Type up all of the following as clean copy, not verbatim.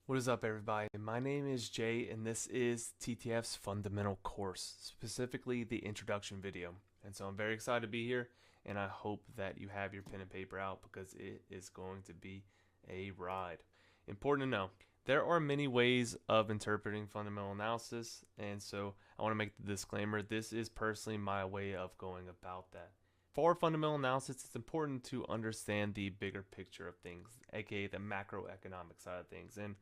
What is up, everybody? My name is Jay, and this is TTF's fundamental course, specifically the introduction video. And so I'm very excited to be here, and I hope that you have your pen and paper out because it is going to be a ride. Important to know there are many ways of interpreting fundamental analysis, and so I want to make the disclaimer this is personally my way of going about that. For fundamental analysis, it's important to understand the bigger picture of things, aka the macroeconomic side of things. And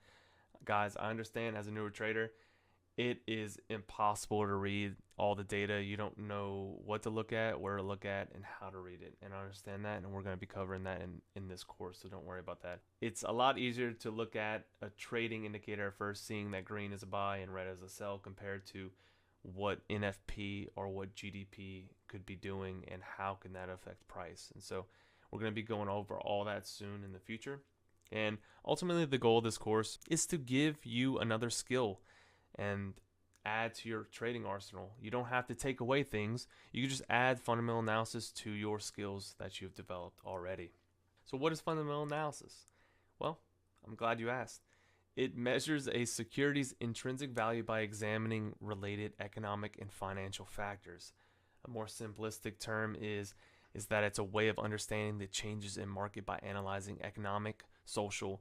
guys, I understand as a newer trader, it is impossible to read all the data. You don't know what to look at, where to look at, and how to read it. And I understand that, and we're going to be covering that in this course, so don't worry about that. It's a lot easier to look at a trading indicator first, seeing that green is a buy and red is a sell, compared to what NFP or what GDP could be doing and how can that affect price. And so we're going to be going over all that soon in the future. And ultimately, the goal of this course is to give you another skill and add to your trading arsenal. You don't have to take away things, you can just add fundamental analysis to your skills that you've developed already. So, what is fundamental analysis? Well, I'm glad you asked. It measures a security's intrinsic value by examining related economic and financial factors. A more simplistic term is that it's a way of understanding the changes in market by analyzing economic, social,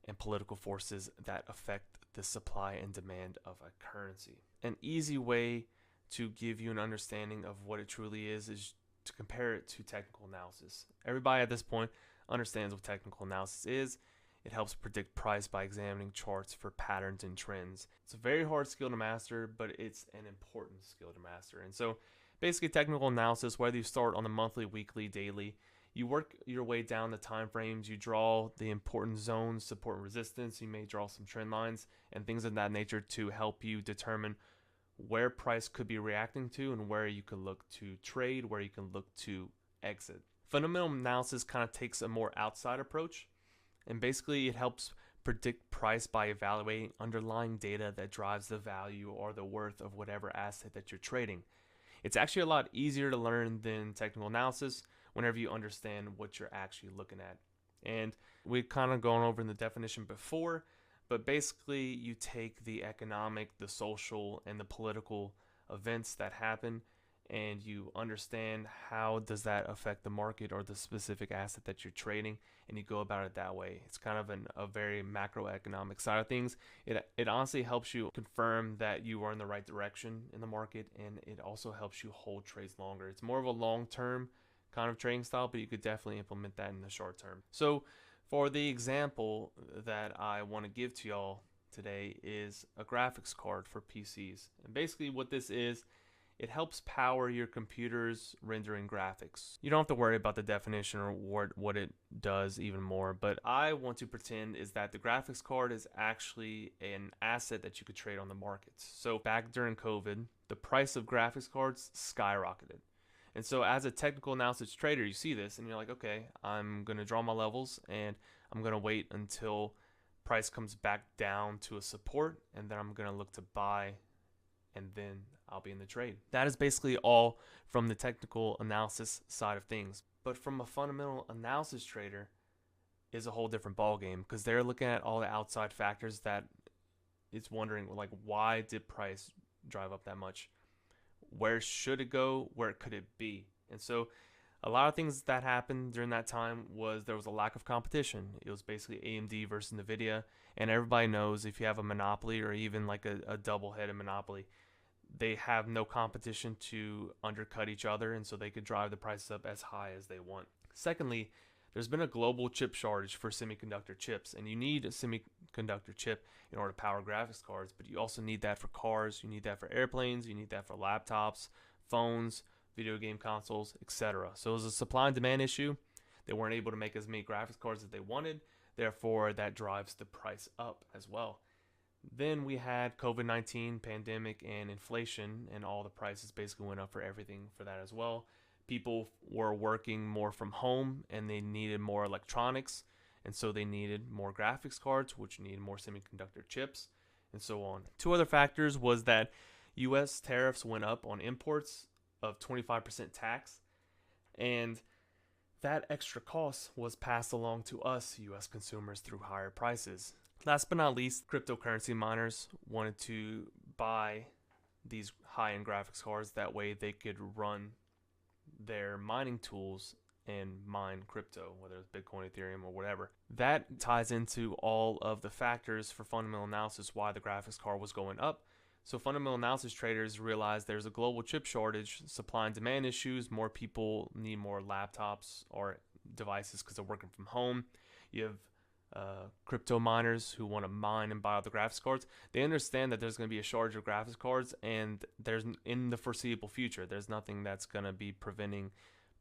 and political forces that affect the supply and demand of a currency. An easy way to give you an understanding of what it truly is to compare it to technical analysis. Everybody at this point understands what technical analysis is. It helps predict price by examining charts for patterns and trends. It's a very hard skill to master, but it's an important skill to master. And so basically, technical analysis, whether you start on the monthly, weekly, daily, you work your way down the time frames, you draw the important zones, support and resistance, you may draw some trend lines and things of that nature to help you determine where price could be reacting to and where you can look to trade, where you can look to exit. Fundamental analysis kind of takes a more outside approach, and basically it helps predict price by evaluating underlying data that drives the value or the worth of whatever asset that you're trading. It's actually a lot easier to learn than technical analysis whenever you understand what you're actually looking at. And we've kind of gone over in the definition before, but basically you take the economic, the social, and the political events that happen and you understand how does that affect the market or the specific asset that you're trading, and you go about it that way. It's kind of a very macroeconomic side of things. It honestly helps you confirm that you are in the right direction in the market, and it also helps you hold trades longer. It's more of a long-term kind of trading style, but you could definitely implement that in the short term. So for the example that I want to give to y'all today is a graphics card for PCs. And basically what this is, it helps power your computer's rendering graphics. You don't have to worry about the definition or what it does even more, but I want to pretend is that the graphics card is actually an asset that you could trade on the markets. So back during COVID, the price of graphics cards skyrocketed. And so as a technical analysis trader, you see this and you're like, okay, I'm going to draw my levels and I'm going to wait until price comes back down to a support, and then I'm going to look to buy, and then I'll be in the trade. That is basically all from the technical analysis side of things. But from a fundamental analysis trader is a whole different ballgame, because they're looking at all the outside factors that it's wondering, like, why did price drive up that much? Where should it go? Where could it be? And so a lot of things that happened during that time was there was a lack of competition. It was basically AMD versus Nvidia, and everybody knows if you have a monopoly or even like a double-headed monopoly, they have no competition to undercut each other, and so they could drive the prices up as high as they want. Secondly, there's been a global chip shortage for semiconductor chips, and you need a semiconductor chip in order to power graphics cards, but you also need that for cars, you need that for airplanes, you need that for laptops, phones, video game consoles, etc. So it was a supply and demand issue. They weren't able to make as many graphics cards as they wanted, therefore that drives the price up as well. Then we had COVID-19 pandemic and inflation, and all the prices basically went up for everything for that as well. People were working more from home and they needed more electronics, and so they needed more graphics cards, which needed more semiconductor chips, and so on. Two other factors was that US tariffs went up on imports of 25% tax, and that extra cost was passed along to us US consumers through higher prices. Last but not least, cryptocurrency miners wanted to buy these high-end graphics cards. That way they could run their mining tools and mine crypto, whether it's Bitcoin, Ethereum, or whatever. That ties into all of the factors for fundamental analysis why the graphics card was going up. So fundamental analysis traders realize there's a global chip shortage, supply and demand issues, more people need more laptops or devices because they're working from home. You have crypto miners who want to mine and buy out the graphics cards. They understand that there's going to be a shortage of graphics cards, and there's in the foreseeable future, there's nothing that's going to be preventing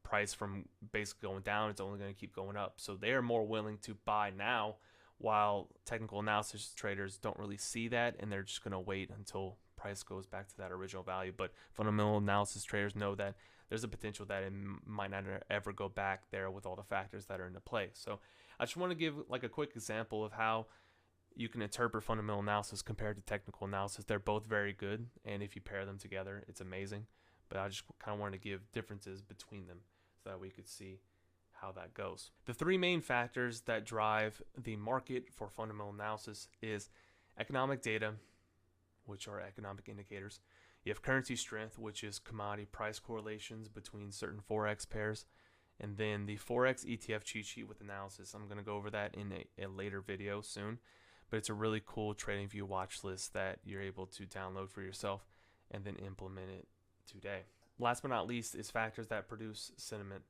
price from basically going down. It's only going to keep going up. So they are more willing to buy now, while technical analysis traders don't really see that, and they're just going to wait until price goes back to that original value. But fundamental analysis traders know that there's a potential that it might not ever go back there with all the factors that are into play. So I just want to give like a quick example of how you can interpret fundamental analysis compared to technical analysis. They're both very good, and if you pair them together, it's amazing. But I just kind of wanted to give differences between them so that we could see how that goes. The three main factors that drive the market for fundamental analysis is economic data, which are economic indicators. You have currency strength, which is commodity price correlations between certain Forex pairs. And then the Forex ETF cheat sheet with analysis. I'm going to go over that in a later video soon. But it's a really cool TradingView watch list that you're able to download for yourself and then implement it today. Last but not least is factors that produce sentiment.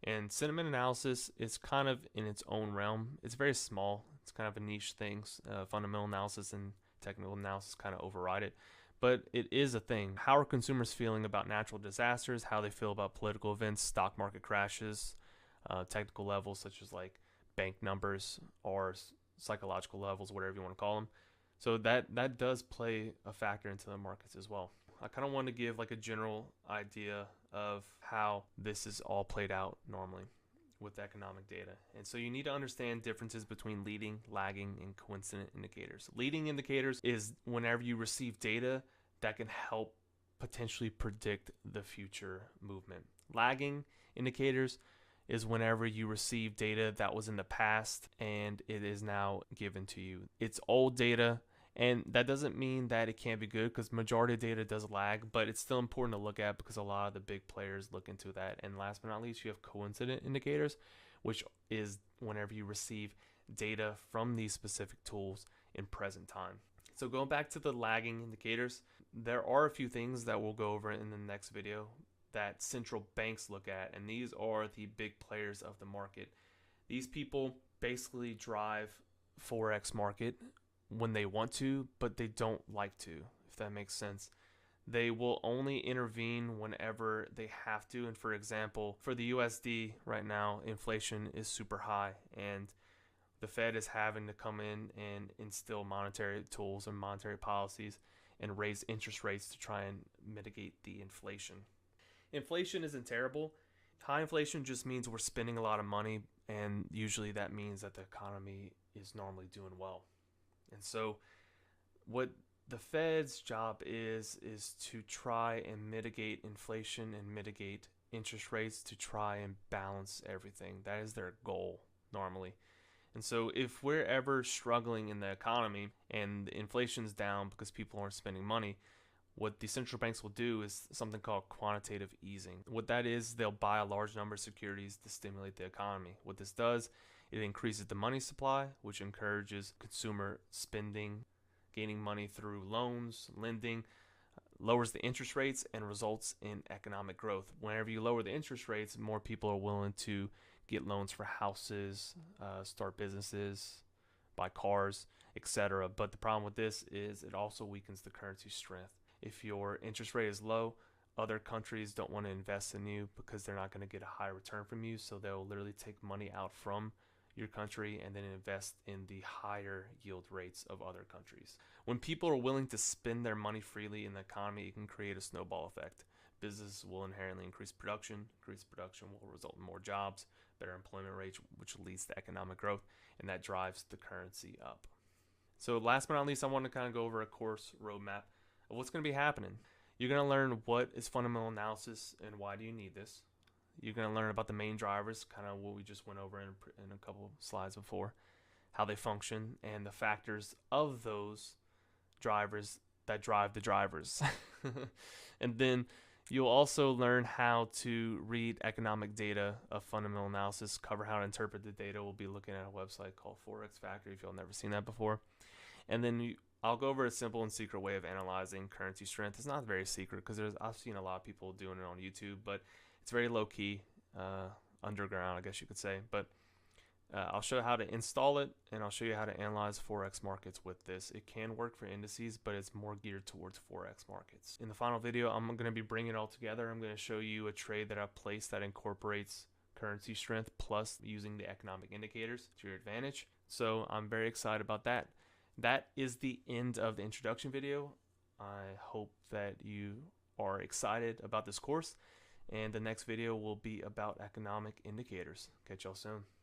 And sentiment analysis is kind of in its own realm. It's very small. It's kind of a niche thing. Fundamental analysis and technical analysis kind of override it. But it is a thing. How are consumers feeling about natural disasters? How they feel about political events, stock market crashes, technical levels such as like bank numbers or psychological levels, whatever you want to call them. So that does play a factor into the markets as well. I kind of want to give like a general idea of how this is all played out normally with economic data. And so you need to understand differences between leading, lagging, and coincident indicators. Leading indicators is whenever you receive data that can help potentially predict the future movement. Lagging indicators is whenever you receive data that was in the past and it is now given to you. It's old data, and that doesn't mean that it can't be good, because majority of data does lag, but it's still important to look at because a lot of the big players look into that. And last but not least, you have coincident indicators, which is whenever you receive data from these specific tools in present time. So going back to the lagging indicators, there are a few things that we'll go over in the next video that central banks look at, and these are the big players of the market. These people basically drive Forex market when they want to, but they don't like to, if that makes sense. They will only intervene whenever they have to. And for example, for the USD right now, inflation is super high, and the Fed is having to come in and instill monetary tools and monetary policies and raise interest rates to try and mitigate the inflation. Inflation isn't terrible. High inflation just means we're spending a lot of money, and usually that means that the economy is normally doing well. And so what the Fed's job is to try and mitigate inflation and mitigate interest rates to try and balance everything. That is their goal normally. And so if we're ever struggling in the economy and the inflation's down because people aren't spending money, what the central banks will do is something called quantitative easing. What that is, they'll buy a large number of securities to stimulate the economy. What this does, it increases the money supply, which encourages consumer spending, gaining money through loans, lending, lowers the interest rates, and results in economic growth. Whenever you lower the interest rates, more people are willing to get loans for houses, start businesses, buy cars, etc. But the problem with this is it also weakens the currency strength. If your interest rate is low, other countries don't want to invest in you because they're not going to get a high return from you, so they'll literally take money out from your country and then invest in the higher yield rates of other countries. When people are willing to spend their money freely in the economy, it can create a snowball effect. Businesses will inherently increase production. Increased production will result in more jobs, better employment rates, which leads to economic growth, and that drives the currency up. So last but not least, I want to kind of go over a course roadmap of what's going to be happening. You're going to learn what is fundamental analysis and why do you need this. You're going to learn about the main drivers, kind of what we just went over in a couple slides before. how they function, and the factors of those drivers that drive the drivers. And then you'll also learn how to read economic data of fundamental analysis, cover how to interpret the data. We'll be looking at a website called Forex Factory if you've never seen that before. And then I'll go over a simple and secret way of analyzing currency strength. It's not very secret because I've seen a lot of people doing it on YouTube, but it's very low key, underground, I guess you could say. But I'll show you how to install it, and I'll show you how to analyze Forex markets with this. It can work for indices, but it's more geared towards Forex markets. In the final video, I'm going to be bringing it all together. I'm going to show you a trade that I've placed that incorporates currency strength plus using the economic indicators to your advantage. So I'm very excited about that. That is the end of the introduction video. I hope that you are excited about this course, and the next video will be about economic indicators. Catch y'all soon.